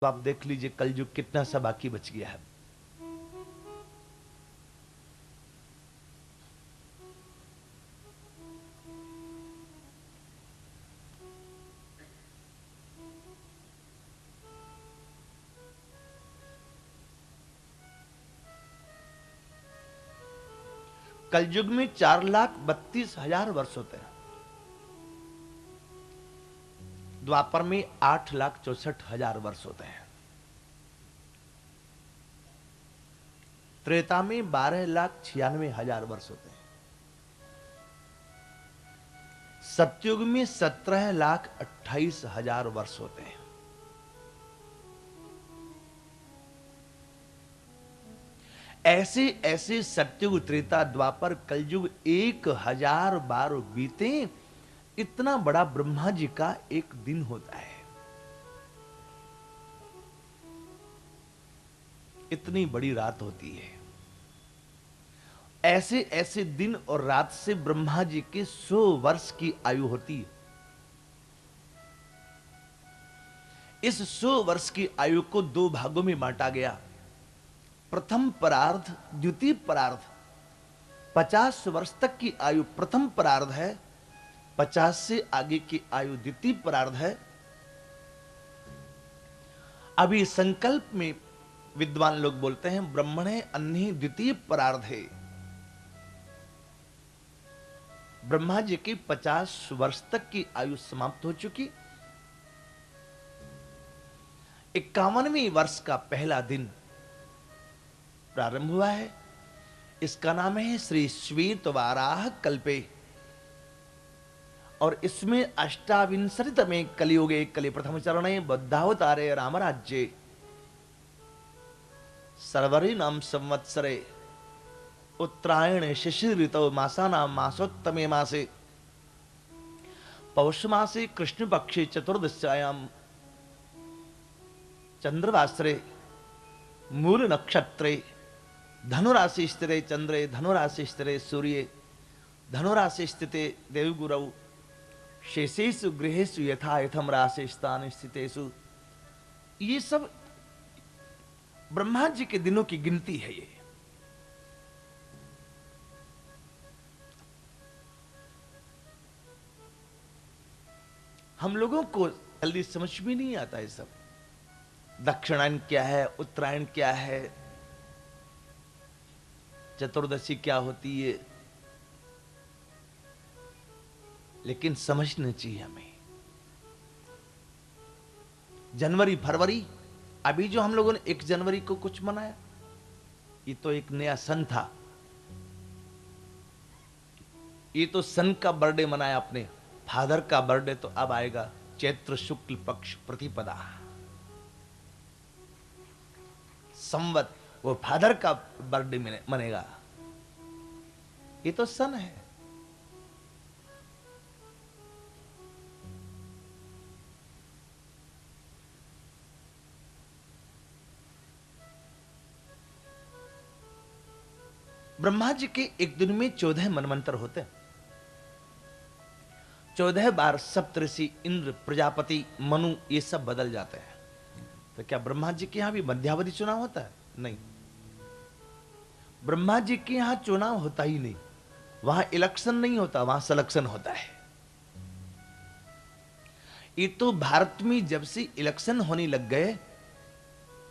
तो आप देख लीजिए कलयुग कितना सा बाकी बच गया है। कलयुग में 4,32,000 वर्ष होते हैं। द्वापर में 8,64,000 वर्ष होते हैं। त्रेता में 12,96,000 वर्ष होते हैं। सतयुग में 17,28,000 वर्ष होते हैं। ऐसे ऐसे सतयुग, त्रेता, द्वापर, कलयुग 1,000 बार बीते, इतना बड़ा ब्रह्मा जी का एक दिन होता है। इतनी बड़ी रात होती है। ऐसे ऐसे दिन और रात से ब्रह्मा जी के 100 वर्ष की आयु होती है। इस 100 वर्ष की आयु को दो भागों में बांटा गया। प्रथम परार्ध, द्वितीय परार्ध। 50 वर्ष तक की आयु प्रथम परार्ध है, 50 से आगे की आयु द्वितीय परार्ध है। अभी संकल्प में विद्वान लोग बोलते हैं ब्रह्मणे अन्य द्वितीय परार्ध है। ब्रह्मा जी की 50 वर्ष तक की आयु समाप्त हो चुकी। 51वें वर्ष का पहला दिन प्रारंभ हुआ है। इसका नाम है श्री श्वेत वाराह कल्पे। और इसमें अष्टाविंशतितमे कलियुगे कलि प्रथम चरणे बद्धावतारे रामराज्ये सर्वरी नाम संवत्सरे उत्तरायण शिशिर ऋतौ मासानां मासोत्तमे मासे पौष मासे कृष्ण पक्षे चतुर्दश्यायां चंद्रवासरे मूल नक्षत्रे धनुराशि स्थिरे चंद्रे धनुराशि स्थिरे सूर्ये धनुराशि स्थिते देवगुरौ शेषेषु गृहेषु यथा यथम राशि स्थान स्थितेषु। ये सब ब्रह्मा जी के दिनों की गिनती है। ये हम लोगों को जल्दी समझ में नहीं आता है सब। दक्षिणायन क्या है, उत्तरायण क्या है, चतुर्दशी क्या होती है, लेकिन समझना चाहिए हमें। जनवरी फरवरी, अभी जो हम लोगों ने 1 जनवरी को कुछ मनाया, ये तो एक नया सन था। ये तो सन का बर्थडे मनाया अपने फादर का बर्थडे तो अब आएगा चैत्र शुक्ल पक्ष प्रतिपदा संवत, वो फादर का बर्थडे मनेगा। ये तो सन है। ब्रह्मा जी के एक दिन में 14 मनवंतर होते हैं। 14 बार सप्तऋषि, इंद्र, प्रजापति, मनु ये सब बदल जाते हैं। तो क्या ब्रह्मा जी के यहां भी मध्यावधि चुनाव होता है? नहीं, ब्रह्मा जी के यहां चुनाव होता ही नहीं। वहां इलेक्शन नहीं होता, वहां सिलेक्शन होता है। ये तो भारत में जब से इलेक्शन होने लग गए,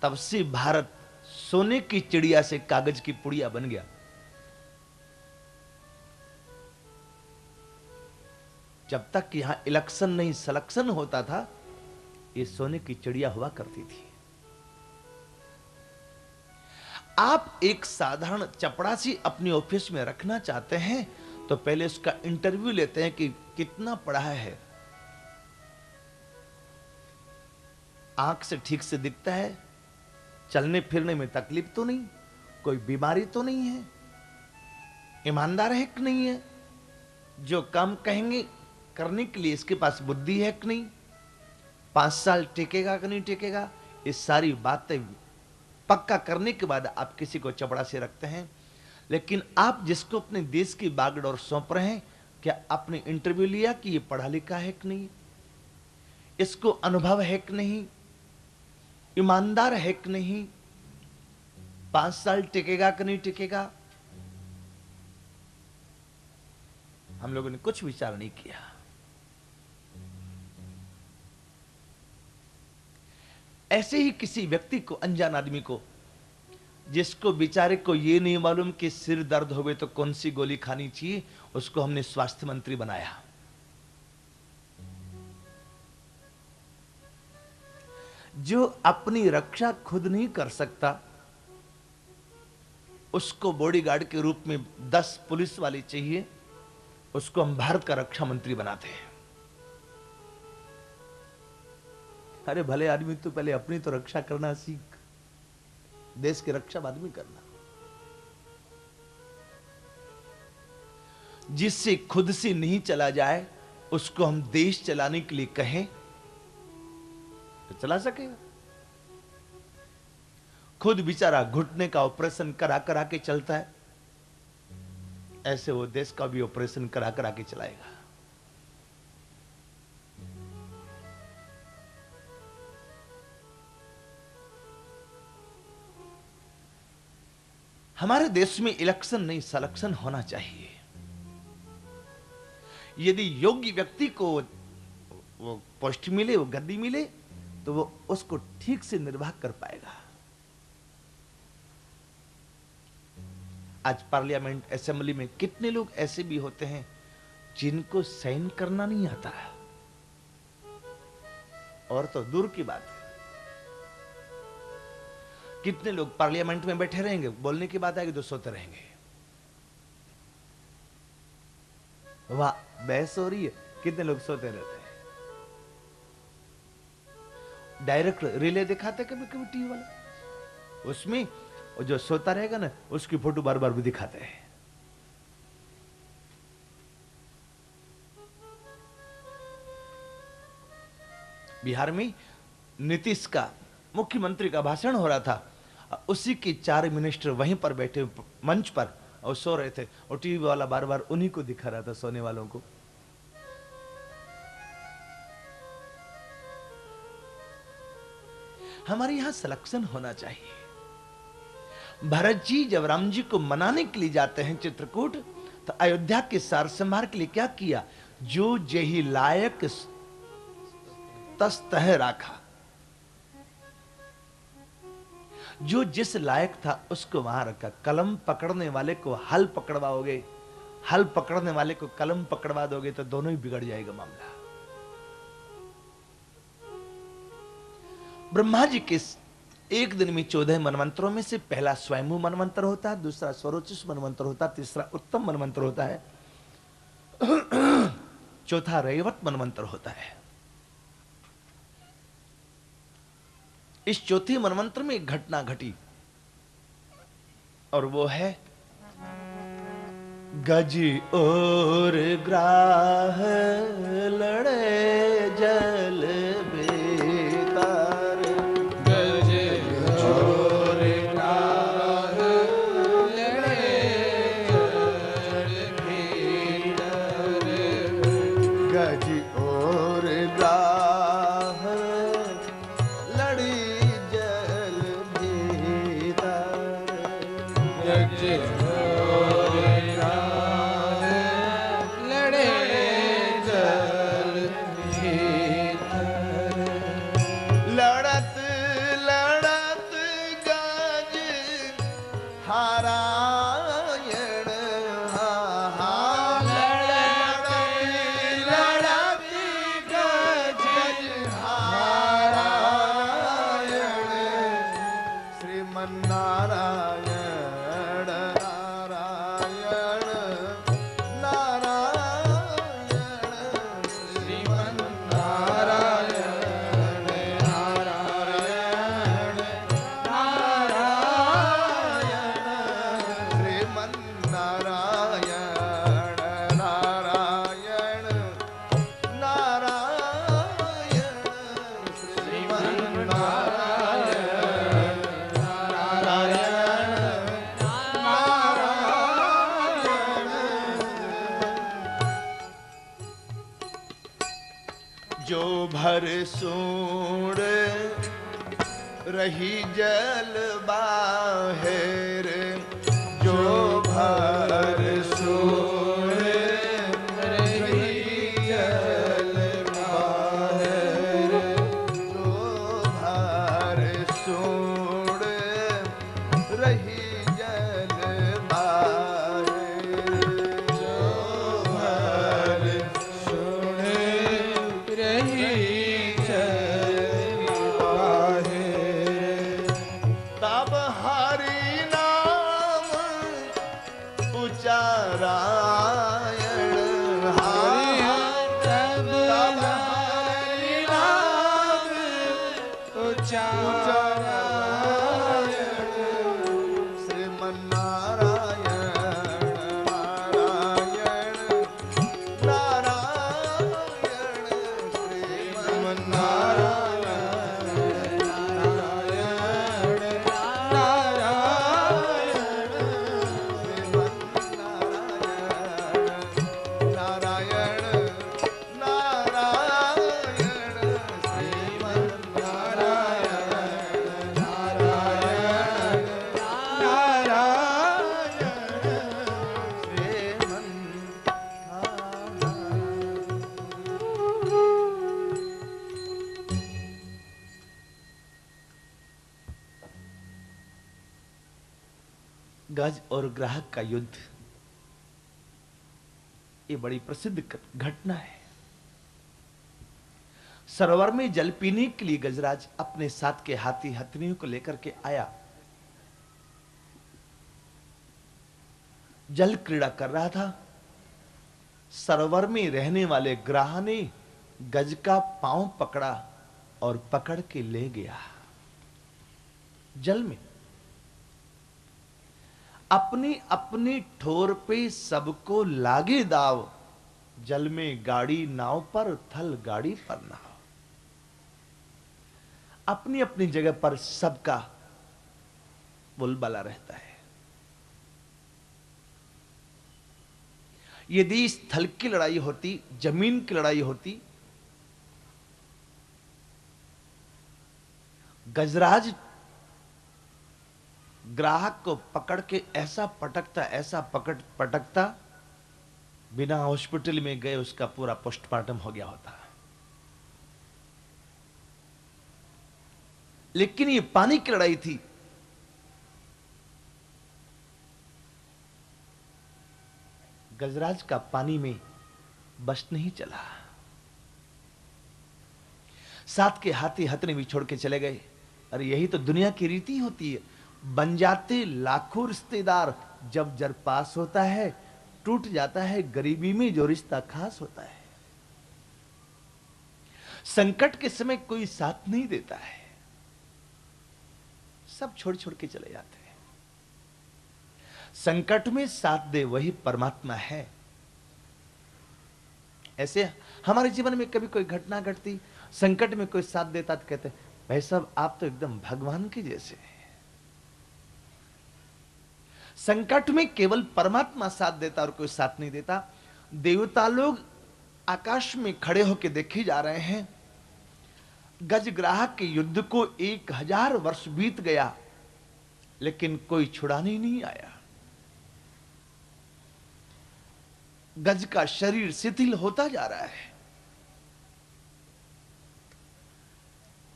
तब से भारत सोने की चिड़िया से कागज की पुड़िया बन गया। जब तक यहां इलेक्शन नहीं सिलेक्शन होता था, ये सोने की चिड़िया हुआ करती थी। आप एक साधारण चपड़ासी अपनी ऑफिस में रखना चाहते हैं तो पहले उसका इंटरव्यू लेते हैं कि कितना पढ़ा है, आंख से ठीक से दिखता है, चलने फिरने में तकलीफ तो नहीं, कोई बीमारी तो नहीं है, ईमानदार है कि नहीं है, जो काम कहेंगे करने के लिए इसके पास बुद्धि है कि नहीं, 5 साल टिकेगा कि नहीं टिकेगा, ये सारी बातें पक्का करने के बाद आप किसी को चपड़ा से रखते हैं। लेकिन आप जिसको अपने देश की बागडोर सौंप रहे हैं, क्या आपने इंटरव्यू लिया कि ये पढ़ा लिखा है कि नहीं, इसको अनुभव है कि नहीं, ईमानदार है कि नहीं, 5 साल टिकेगा कि नहीं टिकेगा, हम लोगों ने कुछ विचार नहीं किया। ऐसे ही किसी व्यक्ति को, अनजान आदमी को, जिसको बेचारे को ये नहीं मालूम कि सिर दर्द होवे तो कौन सी गोली खानी चाहिए, उसको हमने स्वास्थ्य मंत्री बनाया। जो अपनी रक्षा खुद नहीं कर सकता, उसको बॉडीगार्ड के रूप में 10 पुलिस वाले चाहिए, उसको हम भारत का रक्षा मंत्री बनाते हैं। अरे भले आदमी, तो पहले अपनी तो रक्षा करना सीख, देश की रक्षा बाद में करना। जिससे खुद से नहीं चला जाए, उसको हम देश चलाने के लिए कहें तो चला सकेगा। खुद बेचारा घुटने का ऑपरेशन करा करा के चलता है, ऐसे वो देश का भी ऑपरेशन करा करा के चलाएगा। हमारे देश में इलेक्शन नहीं, सिलेक्शन होना चाहिए। यदि योग्य व्यक्ति को वो पोस्ट मिले, वो गद्दी मिले, तो वो उसको ठीक से निर्वाह कर पाएगा। आज पार्लियामेंट, असेंबली में कितने लोग ऐसे भी होते हैं जिनको साइन करना नहीं आता है, और तो दूर की बात है। कितने लोग पार्लियामेंट में बैठे रहेंगे, बोलने की बात आएगी तो सोते रहेंगे। वाह, बहस हो रही है, कितने लोग सोते रहते हैं। डायरेक्ट रिले दिखाते कभी कभी टीवी वाला, उसमें जो सोता रहेगा ना, उसकी फोटो बार बार भी दिखाते हैं। बिहार में नीतीश का, मुख्यमंत्री का भाषण हो रहा था, उसी के 4 मिनिस्टर वहीं पर बैठे मंच पर और सो रहे थे, और टीवी वाला बार बार उन्हीं को दिखा रहा था, सोने वालों को। हमारे यहां सिलेक्शन होना चाहिए। भरत जी जब राम जी को मनाने के लिए जाते हैं चित्रकूट, तो अयोध्या के सार संभार के लिए क्या किया, जो जही लायक तस तह राखा। जो जिस लायक था उसको वहां रखा। कलम पकड़ने वाले को हल पकड़वाओगे, हल पकड़ने वाले को कलम पकड़वा दोगे तो दोनों ही बिगड़ जाएगा मामला। ब्रह्मा जी के एक दिन में 14 मनवंतरों में से पहला स्वयंभू मनवंतर होता है, दूसरा स्वरोचिष मनवंतर होता है, तीसरा उत्तम मनवंतर होता है, चौथा रैवत मनवंतर होता है। इस चौथे मनवंतर में एक घटना घटी, और वो है गज और ग्राह लड़े जल बेतार। गज और ग्राह लड़े जल बेतार। गज और ग्राह लड़ी जल बेतार। गज नारायण रही जल बाहेर जो भर सोए रही जल बाहेर जो भर सोड़ रही जल बाहेर जो भर सोड़ रही तब हरि नाम उचारायण तब हरि नाम उचारायण श्रीमन्नारायण नारायण नारायण श्रीमन्नारायण गज और ग्राहक का युद्ध, ये बड़ी प्रसिद्ध घटना है। सरोवर में जल पीने के लिए गजराज अपने साथ के हाथी हथनियों को लेकर के आया। जल क्रीड़ा कर रहा था। सरोवर में रहने वाले ग्राह ने गज का पांव पकड़ा और पकड़ के ले गया जल में। अपनी अपनी ठोर पे सबको लागे दाव, जल में गाड़ी नाव पर, थल गाड़ी पर नाव। अपनी अपनी जगह पर सबका बोलबाला रहता है। यदि स्थल की लड़ाई होती, जमीन की लड़ाई होती, गजराज ग्राहक को पकड़ के ऐसा पटकता, ऐसा पटकता, बिना हॉस्पिटल में गए उसका पूरा पोस्टमार्टम हो गया होता। लेकिन ये पानी की लड़ाई थी। गजराज का पानी में बस नहीं चला। साथ के हाथी हथने भी छोड़ के चले गए। अरे यही तो दुनिया की रीति होती है। बन जाते लाखों रिश्तेदार, जब जर पास होता है टूट जाता है गरीबी में जो रिश्ता खास होता है। संकट के समय कोई साथ नहीं देता है, सब छोड़ छोड़ के चले जाते हैं। संकट में साथ दे वही परमात्मा है। ऐसे हमारे जीवन में कभी कोई घटना घटती, संकट में कोई साथ देता तो कहते भाई साहब आप तो एकदम भगवान के जैसे हैं। संकट में केवल परमात्मा साथ देता और कोई साथ नहीं देता। देवता लोग आकाश में खड़े होकर देखे जा रहे हैं। गजग्राहक के युद्ध को 1000 वर्ष बीत गया, लेकिन कोई छुड़ाने नहीं आया। गज का शरीर शिथिल होता जा रहा है।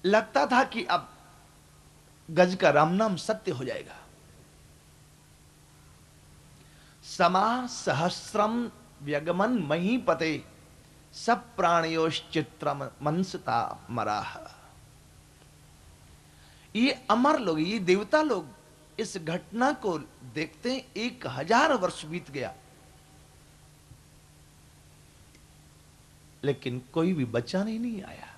लगता था कि अब गज का राम नाम सत्य हो जाएगा। समा सहस्रम व्यगमन महीपते सब प्राणयोश्चित्रम मनसता मराह। ये अमर लोग, ये देवता लोग इस घटना को देखते 1000 वर्ष बीत गया, लेकिन कोई भी बचाने नहीं आया।